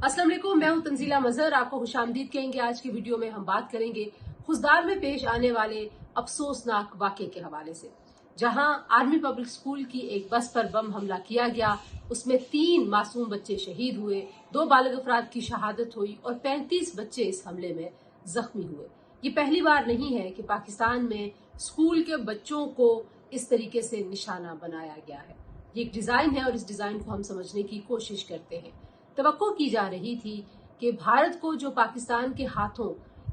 अस्सलाम वालेकुम, मैं हूं तंजीला मजहर। आपको खुशामदीद कहेंगे। आज की वीडियो में हम बात करेंगे खुजदार में पेश आने वाले अफसोसनाक वाक़े के हवाले से, जहां आर्मी पब्लिक स्कूल की एक बस पर बम हमला किया गया। उसमें 3 मासूम बच्चे शहीद हुए, 2 बालिग अफराद की शहादत हुई और 35 बच्चे इस हमले में जख्मी हुए। ये पहली बार नहीं है कि पाकिस्तान में स्कूल के बच्चों को इस तरीके से निशाना बनाया गया है। ये एक डिजाइन है और इस डिजाइन को हम समझने की कोशिश करते हैं। तवक्को की जा रही थी कि भारत को जो पाकिस्तान के हाथों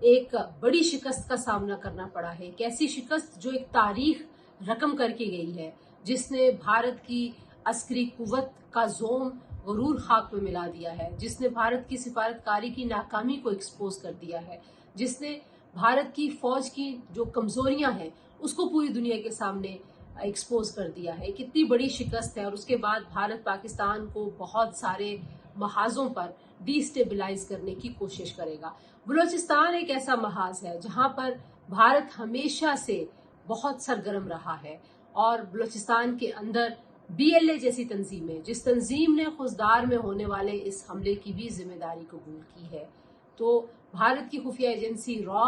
एक बड़ी शिकस्त का सामना करना पड़ा है, एक ऐसी शिकस्त जो एक तारीख रकम करके गई है, जिसने भारत की अस्करी कुव्वत का जोम गरूर खाक में मिला दिया है, जिसने भारत की सिफारतकारी की नाकामी को एक्सपोज कर दिया है, जिसने भारत की फौज की जो कमजोरियां हैं उसको पूरी दुनिया के सामने एक्सपोज कर दिया है। कितनी बड़ी शिकस्त है। और उसके बाद भारत पाकिस्तान को बहुत सारे महाजों पर डिस्टेबलाइज करने की कोशिश करेगा। बलूचिस्तान एक ऐसा महाज है जहां पर भारत हमेशा से बहुत सरगर्म रहा है और बलूचिस्तान के अंदर BLA जैसी तंजीम है, जिस तंजीम ने खुजदार में होने वाले इस हमले की भी जिम्मेदारी कबूल की है। तो भारत की खुफिया एजेंसी रॉ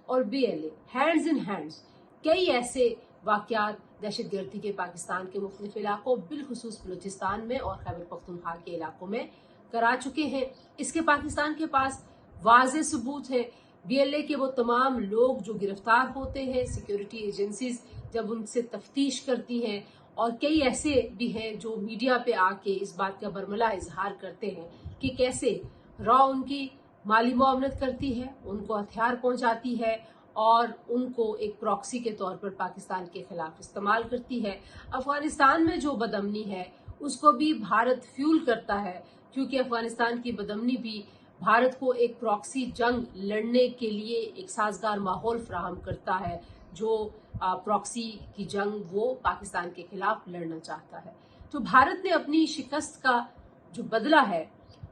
और BLA हैंड्स इन हैंड्स कई ऐसे वाकयात दहशतगर्दी के पाकिस्तान के मुख्तलिफ इलाकों, बिलखुसूस बलूचिस्तान में और खैबर पख्तूनख्वा के इलाकों में करा चुके हैं। इसके पाकिस्तान के पास वाज़ेह सबूत है। BLA के वो तमाम लोग जो गिरफ्तार होते हैं, सिक्योरिटी एजेंसीज जब उनसे तफ्तीश करती हैं, और कई ऐसे भी हैं जो मीडिया पे आके इस बात का बरमला इजहार करते हैं कि कैसे रॉ उनकी माली मुआवनत करती है, उनको हथियार पहुंचाती है और उनको एक प्रॉक्सी के तौर पर पाकिस्तान के खिलाफ इस्तेमाल करती है। अफगानिस्तान में जो बदअमनी है उसको भी भारत फ्यूल करता है, क्योंकि अफगानिस्तान की बदअमनी भी भारत को एक प्रॉक्सी जंग लड़ने के लिए एक साजगार माहौल फराहम करता है, जो प्रॉक्सी की जंग वो पाकिस्तान के खिलाफ लड़ना चाहता है। तो भारत ने अपनी शिकस्त का जो बदला है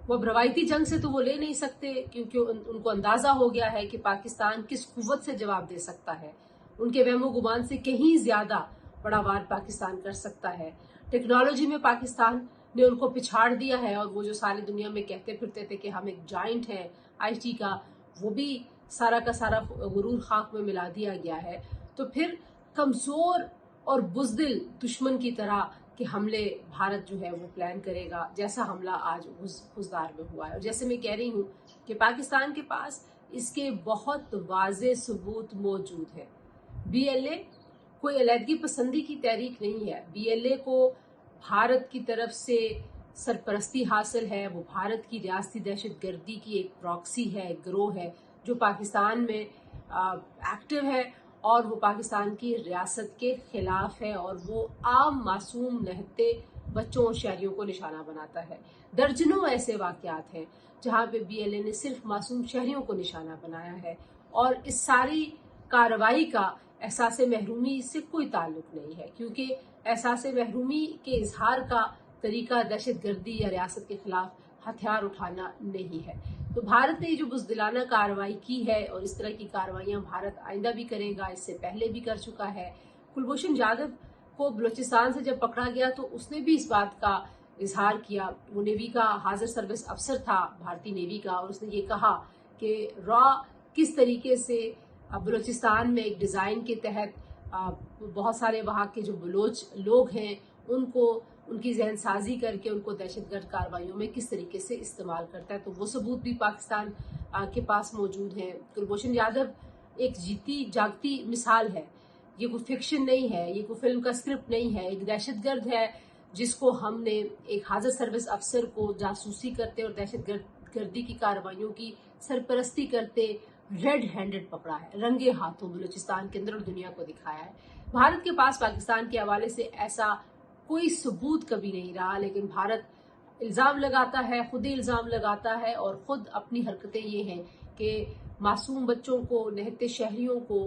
वो अब रवायती जंग से तो वो ले नहीं सकते, क्योंकि उनको अंदाजा हो गया है कि पाकिस्तान किस कुव्वत से जवाब दे सकता है। उनके वहमो गुमान से कहीं ज्यादा बड़ा वार पाकिस्तान कर सकता है। टेक्नोलॉजी में पाकिस्तान ने उनको पिछाड़ दिया है, और वो जो सारी दुनिया में कहते फिरते थे कि हम एक जाइंट हैं IT का, वो भी सारा का सारा गुरूर खाक में मिला दिया गया है। तो फिर कमजोर और बुजदिल दुश्मन की तरह कि हमले भारत जो है वो प्लान करेगा, जैसा हमला आज खुजदार में हुआ है। और जैसे मैं कह रही हूँ कि पाकिस्तान के पास इसके बहुत वाज़ेह सबूत मौजूद है। BLA कोई अलहदगी पसंदी की तहरीक नहीं है। BLA को भारत की तरफ से सरपरस्ती हासिल है। वो भारत की रियासती दहशतगर्दी की एक प्रॉक्सी है, एक गिरोह है जो पाकिस्तान में एक्टिव है, और वो पाकिस्तान की रियासत के खिलाफ है, और वो आम मासूम नहते बच्चों और शहरियों को निशाना बनाता है। दर्जनों ऐसे वाकयात हैं जहां पे BLA ने सिर्फ मासूम शहरियों को निशाना बनाया है, और इस सारी कार्रवाई का एहसास महरूमी से कोई ताल्लुक नहीं है, क्योंकि एहसास महरूमी के इजहार का तरीका दहशतगर्दी या रियासत के खिलाफ हथियार उठाना नहीं है। तो भारत ने जो बुज़दिलाना कार्रवाई की है, और इस तरह की कार्रवाइयां भारत आइंदा भी करेगा, इससे पहले भी कर चुका है। कुलभूषण जाधव को बलूचिस्तान से जब पकड़ा गया तो उसने भी इस बात का इजहार किया। वो नेवी का हाजिर सर्विस अफसर था, भारतीय नेवी का, और उसने ये कहा कि रॉ किस तरीके से बलूचिस्तान में एक डिज़ाइन के तहत बहुत सारे वहाँ के जो बलोच लोग हैं उनको उनकी जहन साजी करके उनको दहशतगर्द कार्रवाइयों में किस तरीके से इस्तेमाल करता है। तो वो सबूत भी पाकिस्तान के पास मौजूद हैं। कुलभूषण यादव एक जीती जागती मिसाल है। ये कोई फिक्शन नहीं है, ये कोई फिल्म का स्क्रिप्ट नहीं है। एक दहशतगर्द है जिसको हमने एक हाजिर सर्विस अफसर को जासूसी करते और दहशतगर्दी की कार्रवाइयों की सरपरस्ती करते रेड हैंडेड पकड़ा है, रंगे हाथों बलूचिस्तान के अंदर और दुनिया को दिखाया है। भारत के पास पाकिस्तान के हवाले से ऐसा कोई सबूत कभी नहीं रहा, लेकिन भारत इल्ज़ाम लगाता है, खुद ही इल्ज़ाम लगाता है, और खुद अपनी हरकतें ये हैं कि मासूम बच्चों को, नहते शहरियों को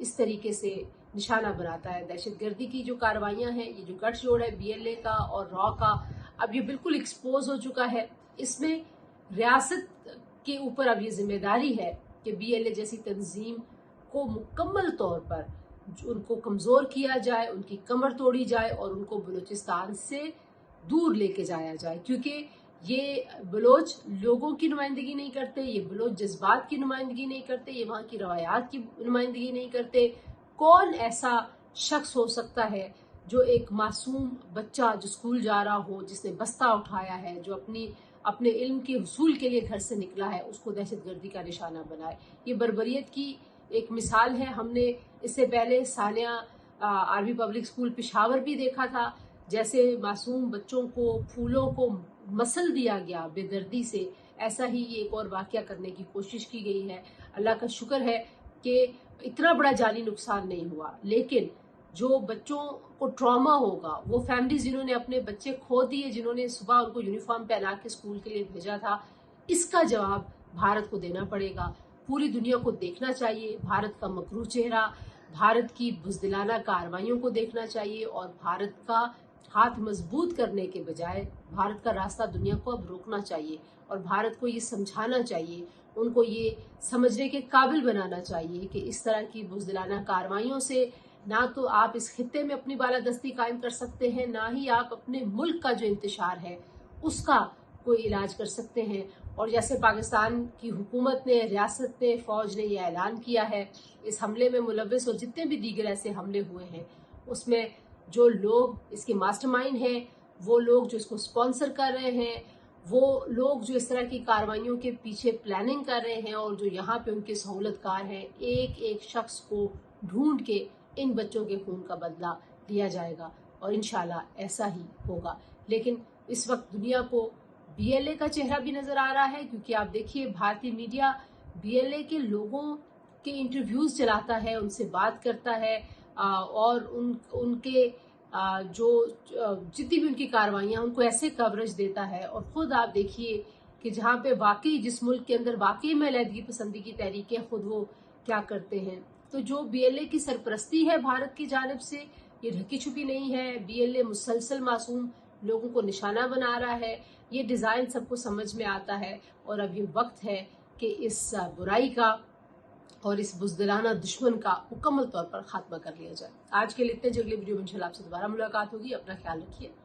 इस तरीके से निशाना बनाता है। दहशतगर्दी की जो कार्रवाइयां हैं, ये जो गठजोड़ है BLA का और रॉ का, अब ये बिल्कुल एक्सपोज हो चुका है। इसमें रियासत के ऊपर अब ये जिम्मेदारी है कि BLA जैसी तंजीम को मुकम्मल तौर पर उनको कमजोर किया जाए, उनकी कमर तोड़ी जाए और उनको बलूचिस्तान से दूर लेके जाया जाए, क्योंकि یہ بلوچ لوگوں کی نمائندگی نہیں کرتے، یہ بلوچ جذبات کی نمائندگی نہیں کرتے، یہ وہاں کی روایات کی نمائندگی نہیں کرتے۔ کون ایسا شخص ہو سکتا ہے جو ایک معصوم بچہ جو اسکول جا رہا ہو، جس نے بستہ اٹھایا ہے، جو اپنے علم کے حصول کے لیے گھر سے نکلا ہے، اس کو دہشت گردی کا نشانہ بنائے؟ یہ بربریت کی ایک مثال ہے۔ ہم نے اس سے پہلے ثانیہ آرمی پبلک اسکول پشاور بھی دیکھا تھا، جیسے معصوم بچوں کو پھولوں کو مسل دیا گیا بے دردی سے، ایسا ہی ایک اور واقعہ کرنے کی کوشش کی گئی ہے۔ اللہ کا شکر ہے کہ اتنا بڑا جانی نقصان نہیں ہوا، لیکن جو بچوں کو ٹراما ہوگا، وہ فیملیز جنہوں نے اپنے بچے کھو دیے، جنہوں نے صبح ان کو یونیفارم پہنا کے اسکول کے لیے بھیجا تھا، اس کا جواب بھارت کو دینا پڑے گا۔ پوری دنیا کو دیکھنا چاہیے بھارت کا مکروہ چہرہ، بھارت کی بزدلانہ کارروائیوں کو دیکھنا چاہیے، اور بھارت کا ہاتھ مضبوط کرنے کے بجائے بھارت کا راستہ دنیا کو اب روکنا چاہیے، اور بھارت کو یہ سمجھانا چاہیے، ان کو یہ سمجھنے کے قابل بنانا چاہیے کہ اس طرح کی بزدلانہ کارروائیوں سے نہ تو آپ اس خطے میں اپنی بالادستی قائم کر سکتے ہیں، نہ ہی آپ اپنے ملک کا جو انتشار ہے اس کا کوئی علاج کر سکتے ہیں۔ اور جیسے پاکستان کی حکومت نے، ریاست نے، فوج نے یہ اعلان کیا ہے، اس حملے میں ملوث اور جتنے بھی دیگر ایسے حملے ہوئے ہیں، اس میں جو لوگ اس کے ماسٹر مائنڈ ہیں، وہ لوگ جو اس کو سپانسر کر رہے ہیں، وہ لوگ جو اس طرح کی کارروائیوں کے پیچھے پلاننگ کر رہے ہیں، اور جو یہاں پہ ان کے سہولت کار ہیں، ایک ایک شخص کو ڈھونڈ کے ان بچوں کے خون کا بدلہ لیا جائے گا، اور انشاءاللہ ایسا ہی ہوگا۔ لیکن اس وقت دنیا کو بی ایل اے کا چہرہ بھی نظر آ رہا ہے، کیونکہ آپ دیکھیے بھارتی میڈیا بی ایل اے کے لوگوں کے انٹرویوز چلاتا ہے، ان سے بات کرتا ہے، اور ان کے جو جتنی بھی ان کی کارروائیاں ان کو ایسے کوریج دیتا ہے۔ اور خود آپ دیکھیے کہ جہاں پہ واقعی جس ملک کے اندر واقعی میں علیحدگی پسندی کی تحریکیں، خود وہ کیا کرتے ہیں۔ تو جو بی ایل اے کی سرپرستی ہے بھارت کی جانب سے، یہ ڈھکی چھپی نہیں ہے۔ بی ایل اے مسلسل معصوم لوگوں کو نشانہ بنا رہا ہے، یہ ڈیزائن سب کو سمجھ میں آتا ہے، اور اب یہ وقت ہے کہ اس برائی کا اور اس بزدلانہ دشمن کا مکمل طور پر خاتمہ کر لیا جائے۔ آج کے لیے اتنے، اگلی ویڈیو میں انشاءاللہ آپ سے دوبارہ ملاقات ہوگی۔ اپنا خیال رکھیے۔